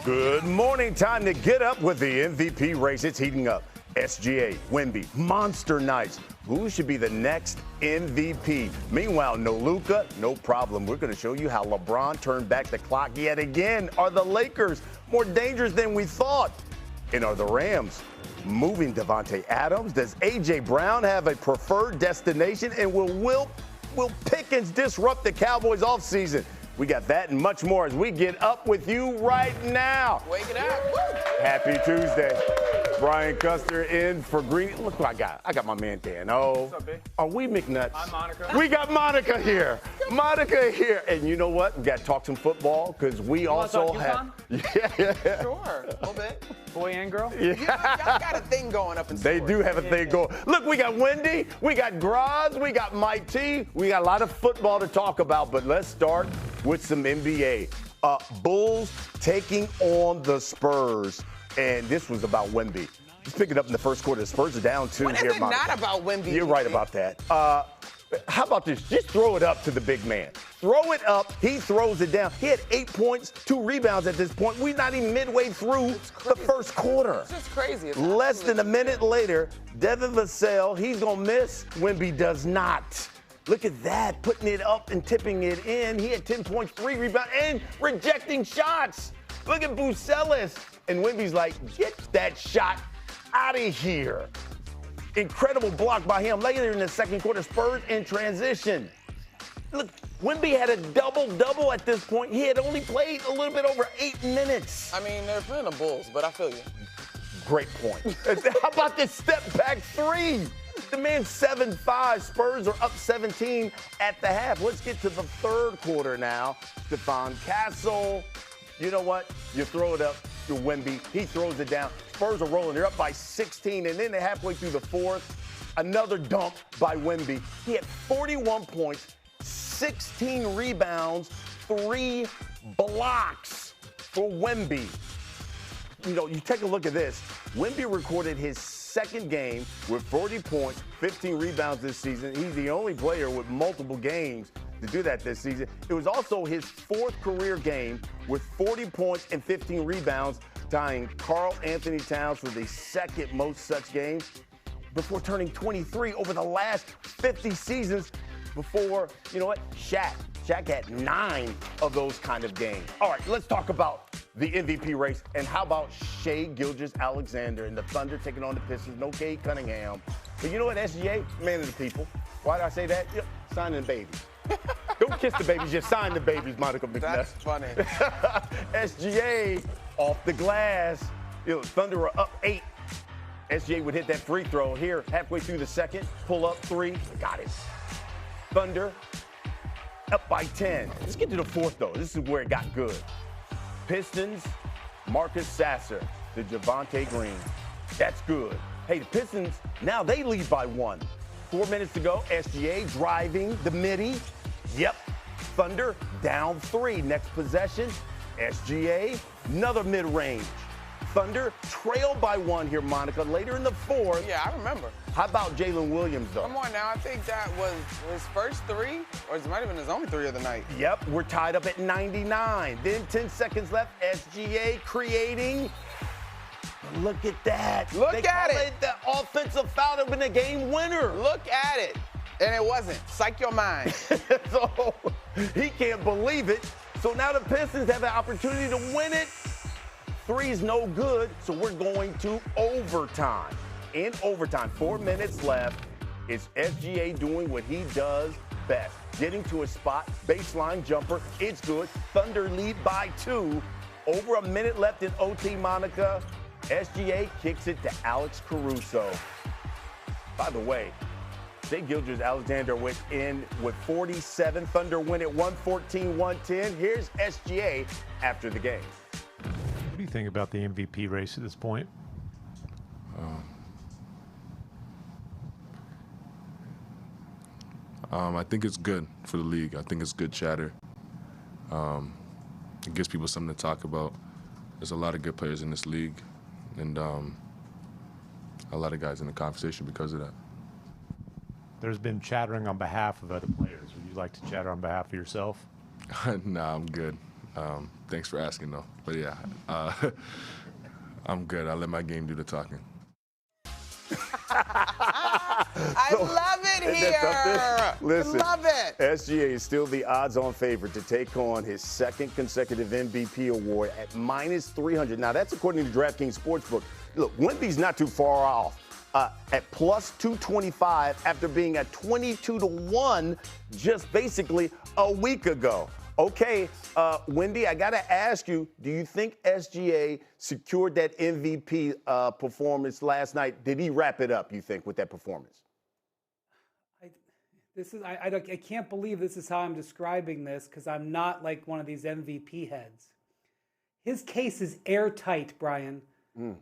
Good morning. Time to get up with the MVP race. It's heating up. SGA, Wemby, monster nights. Who should be the next MVP? Meanwhile, no Luka, no problem. We're going to show you how LeBron turned back the clock yet again. Are the Lakers more dangerous than we thought? And are the Rams moving Devontae Adams? Does A.J. Brown have a preferred destination? And will Pickens disrupt the Cowboys offseason? We got that and much more as we get up with you right now. Wake it up. Woo. Happy Tuesday. Brian Custer in for Green. Look what I got. I got my man Dan. Oh, what's up, babe? Are we McNuts? I'm Monica. We got Monica here. Monica here. And you know what? We got to talk some football because we also have. Yeah. Sure. A little bit. Boy and girl. Yeah. Y'all got a thing going up in They do have a thing going. Look, we got Wendy, we got Graz, we got Mike T. We got a lot of football to talk about, but let's start with some NBA. Bulls taking on the Spurs. And this was about Wemby. Let's pick it up in the first quarter. The Spurs are down 2 when here, is it Monica. not about Wemby? You're right about that. How about this? Just throw it up to the big man. Throw it up. He throws it down. He had 8 points, 2 rebounds at this point. We're not even midway through the first quarter. It's just crazy. It's Less than a minute later, Devin Vassell, he's going to miss. Wemby does not. Look at that, putting it up and tipping it in. He had 10 points, 3 rebounds, and rejecting shots. Look at Bucelis. And Wemby's like, get that shot out of here. Incredible block by him. Later in the second quarter, Spurs in transition. Look, Wemby had a double-double at this point. He had only played a little bit over 8 minutes. I mean, they're playing the Bulls, but I feel you. Great point. How about this step-back three? The man's 7-5. Spurs are up 17 at the half. Let's get to the third quarter now. Stephon Castle. You know what? You throw it up to Wemby. He throws it down. Spurs are rolling. They're up by 16. And then they're halfway through the fourth. Another dunk by Wemby. He had 41 points, 16 rebounds, 3 blocks for Wemby. You know, you take a look at this. Wemby recorded his second game with 40 points, 15 rebounds this season. He's the only player with multiple games to do that this season. It was also his 4th career game with 40 points and 15 rebounds, tying Karl Anthony Towns for the 2nd most such games before turning 23 over the last 50 seasons before, you know what, Shaq. Shaq had 9 of those kind of games. All right, let's talk about the MVP race. And how about Shai Gilgeous-Alexander and the Thunder taking on the Pistons? No Cade Cunningham. But you know what, SGA, man of the people. Why did I say that? Yep, signing the babies. Don't kiss the babies, just sign the babies, Monica McNutt. That's funny. SGA off the glass. You know, Thunder are up 8. SGA would hit that free throw here halfway through the second. Pull up 3. Got it. Thunder up by 10. Let's get to the fourth, though. This is where it got good. Pistons, Marcus Sasser to Javonte Green. That's good. Hey, the Pistons, now they lead by 1. 4 minutes to go. SGA driving the midi. Yep. Thunder down 3. Next possession, SGA, another mid-range. Thunder trail by 1 here, Monica. Later in the fourth. Yeah, I remember. How about Jalen Williams, though? Come on now. I think that was his first 3, or it might have been his only 3 of the night. Yep, we're tied up at 99. Then 10 seconds left. SGA creating. Look at that. Look they at call it. The offensive foul to win the game winner. Look at it. And it wasn't. Psych your mind. So he can't believe it. So now the Pistons have an opportunity to win it. 3 is no good, so we're going to overtime. In overtime, 4 minutes left. It's SGA doing what he does best. Getting to a spot, baseline jumper. It's good. Thunder lead by 2. Over a minute left in OT, Monica. SGA kicks it to Alex Caruso. By the way, Shai Gilgeous-Alexander went in with 47. Thunder win at 114-110. Here's SGA after the game. What do you think about the MVP race at this point? I think it's good for the league. I think it's good chatter. It gives people something to talk about. There's a lot of good players in this league, and a lot of guys in the conversation because of that. There's been chattering on behalf of other players. Would you like to chatter on behalf of yourself? Nah, I'm good. Thanks for asking, though. But yeah, I'm good. I'll let my game do the talking. I love it here. Listen, I love it. SGA is still the odds-on favorite to take on his second consecutive MVP award at -300. Now, that's according to DraftKings Sportsbook. Look, Wemby's not too far off at +225 after being at 22-1 just basically a week ago. Okay, Wendy, I got to ask you, do you think SGA secured that MVP performance last night? Did he wrap it up, you think, with that performance? I can't believe this is how I'm describing this because I'm not like one of these MVP heads. His case is airtight, Brian,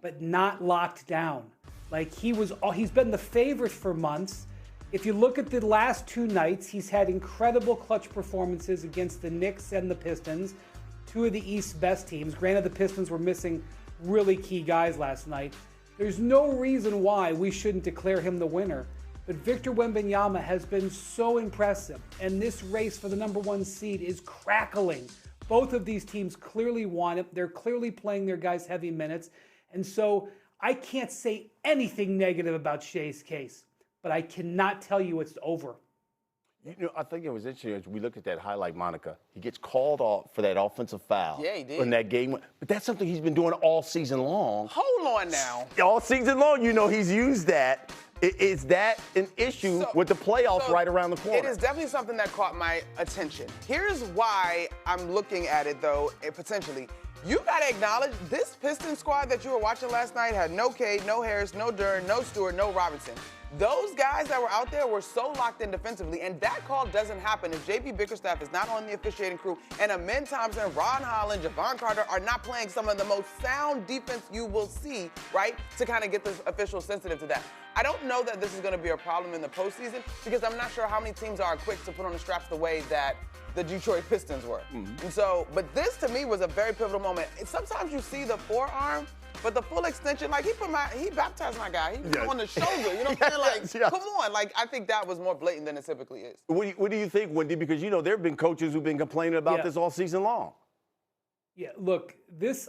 but not locked down. Like he's been the favorite for months. If you look at the last two nights, he's had incredible clutch performances against the Knicks and the Pistons, two of the East's best teams. Granted, the Pistons were missing really key guys last night. There's no reason why we shouldn't declare him the winner. But Victor Wembanyama has been so impressive, and this race for the #1 seed is crackling. Both of these teams clearly want it. They're clearly playing their guys heavy minutes. And so I can't say anything negative about Shai's case, but I cannot tell you it's over. You know, I think it was interesting as we looked at that highlight, Monica. He gets called off for that offensive foul. Yeah, he did. In that game. But that's something he's been doing all season long. Hold on now. All season long, you know, he's used that. Is that an issue with the playoffs right around the corner? It is definitely something that caught my attention. Here's why I'm looking at it, though, potentially. You got to acknowledge this Pistons squad that you were watching last night had no Cade, no Harris, no Duren, no Stewart, no Robinson. Those guys that were out there were so locked in defensively, and that call doesn't happen if J.B. Bickerstaff is not on the officiating crew, and Amin Thompson, Ron Holland, Javon Carter are not playing some of the most sound defense you will see, right, to kind of get the officials sensitive to that. I don't know that this is going to be a problem in the postseason because I'm not sure how many teams are equipped to put on the straps the way that the Detroit Pistons were. And so, but this to me was a very pivotal moment. Sometimes you see the forearm, but the full extension, like he baptized my guy. He put him on the shoulder. You know what I'm saying? Like, come on. Like, I think that was more blatant than it typically is. What do you think, Wendy? Because, you know, there have been coaches who've been complaining about this all season long. Yeah, look,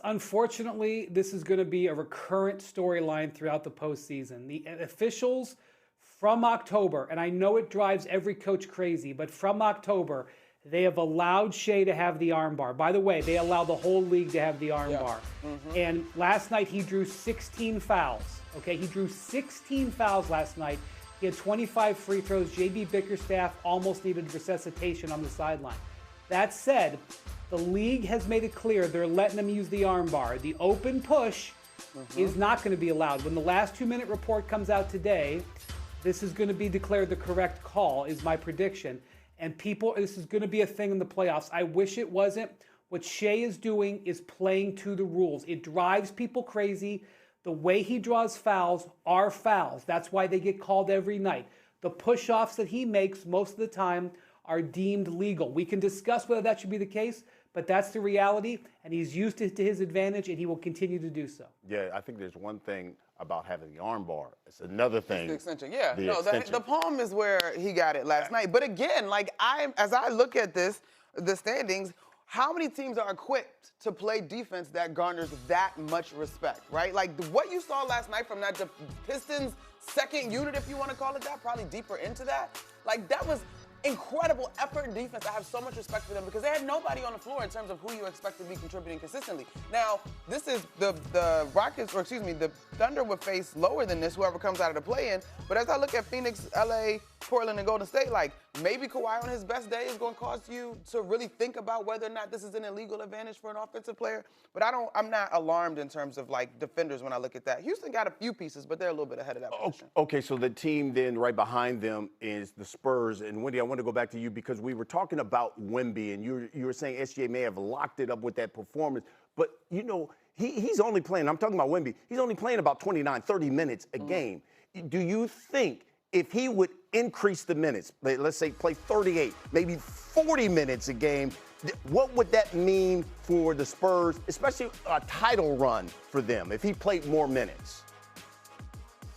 unfortunately, this is going to be a recurrent storyline throughout the postseason. The officials from October, and I know it drives every coach crazy, but from October, they have allowed Shai to have the armbar. By the way, they allow the whole league to have the armbar. And last night, he drew 16 fouls. Okay, he drew 16 fouls last night. He had 25 free throws. J.B. Bickerstaff almost needed resuscitation on the sideline. That said, the league has made it clear they're letting him use the armbar. The open push is not going to be allowed. When the last 2-minute report comes out today, this is going to be declared the correct call, is my prediction. And this is going to be a thing in the playoffs. I wish it wasn't. What Shai is doing is playing to the rules. It drives people crazy. The way he draws fouls are fouls. That's why they get called every night. The push-offs that he makes most of the time are deemed legal. We can discuss whether that should be the case, but that's the reality, and he's used it to his advantage, and he will continue to do so. Yeah, I think there's one thing about having the arm bar. It's another thing. The extension, yeah. The palm is where he got it last night. But again, like as I look at this, the standings, how many teams are equipped to play defense that garners that much respect, right? Like what you saw last night from that Pistons second unit, if you want to call it that, probably deeper into that. Like that was incredible effort and defense. I have so much respect for them because they had nobody on the floor in terms of who you expect to be contributing consistently. Now, this is the Rockets, or excuse me, the Thunder would face lower than this, whoever comes out of the play-in. But as I look at Phoenix, LA, Portland, and Golden State, like maybe Kawhi on his best day is going to cause you to really think about whether or not this is an illegal advantage for an offensive player. But I'm not alarmed in terms of like defenders when I look at that. Houston got a few pieces, but they're a little bit ahead of that position. Okay, so the team then right behind them is the Spurs. And Wendy, I want to go back to you because we were talking about Wemby, and you were saying SGA may have locked it up with that performance. But, you know, he's only playing, I'm talking about Wemby, he's only playing about 29, 30 minutes a game. Do you think if he would increase the minutes, let's say play 38, maybe 40 minutes a game, what would that mean for the Spurs, especially a title run for them, if he played more minutes?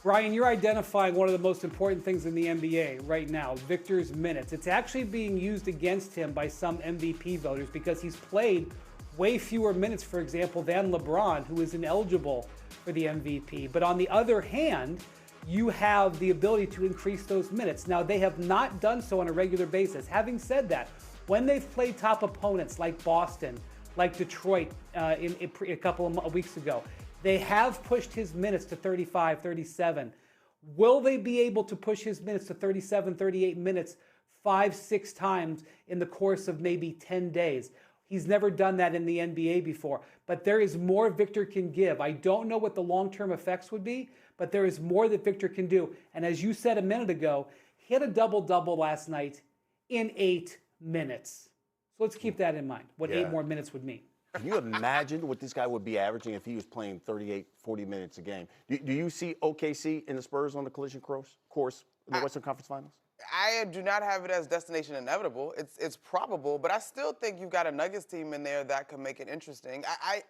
Brian, you're identifying one of the most important things in the NBA right now, Victor's minutes. It's actually being used against him by some MVP voters because he's played way fewer minutes, for example, than LeBron, who is ineligible for the MVP. But on the other hand, you have the ability to increase those minutes. Now, they have not done so on a regular basis. Having said that, when they've played top opponents like Boston, like Detroit a couple of weeks ago, they have pushed his minutes to 35, 37. Will they be able to push his minutes to 37, 38 minutes 5-6 times in the course of maybe 10 days? He's never done that in the NBA before, but there is more Victor can give. I don't know what the long-term effects would be, but there is more that Victor can do. And as you said a minute ago, he had a double-double last night in 8 minutes. So let's keep that in mind, what 8 more minutes would mean. Can you imagine what this guy would be averaging if he was playing 38, 40 minutes a game? Do you see OKC and the Spurs on the collision course in the Western Conference Finals? I do not have it as destination inevitable. It's probable, but I still think you've got a Nuggets team in there that could make it interesting.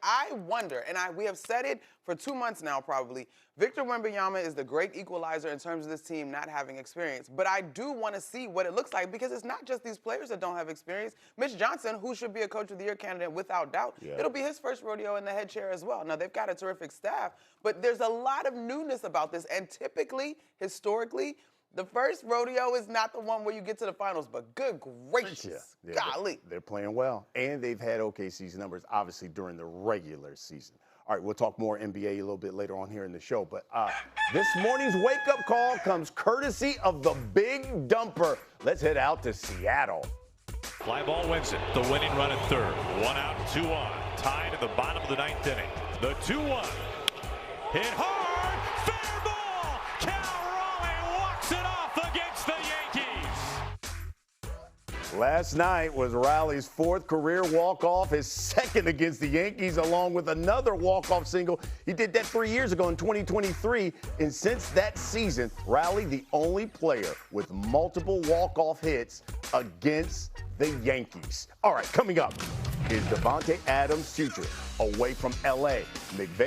I wonder, and we have said it for 2 months now probably, Victor Wembanyama is the great equalizer in terms of this team not having experience. But I do want to see what it looks like because it's not just these players that don't have experience. Mitch Johnson, who should be a Coach of the Year candidate without doubt, it'll be his first rodeo in the head chair as well. Now, they've got a terrific staff, but there's a lot of newness about this. And typically, historically, the first rodeo is not the one where you get to the finals, but good gracious, golly. They're playing well, and they've had OKC's numbers, obviously, during the regular season. All right, we'll talk more NBA a little bit later on here in the show, but this morning's wake-up call comes courtesy of the Big Dumper. Let's head out to Seattle. Fly ball wins it. The winning run at third. 1 out, 2 on. Tied at the bottom of the 9th inning. The 2-1. Hit hard. Fair ball. Cal Raleigh walks it off against the Yankees. Last night was Raleigh's 4th career walk-off, his 2nd against the Yankees, along with another walk-off single. He did that 3 years ago in 2023, and since that season, Raleigh the only player with multiple walk-off hits against the Yankees. All right, coming up is Davante Adams' future away from L.A. McVay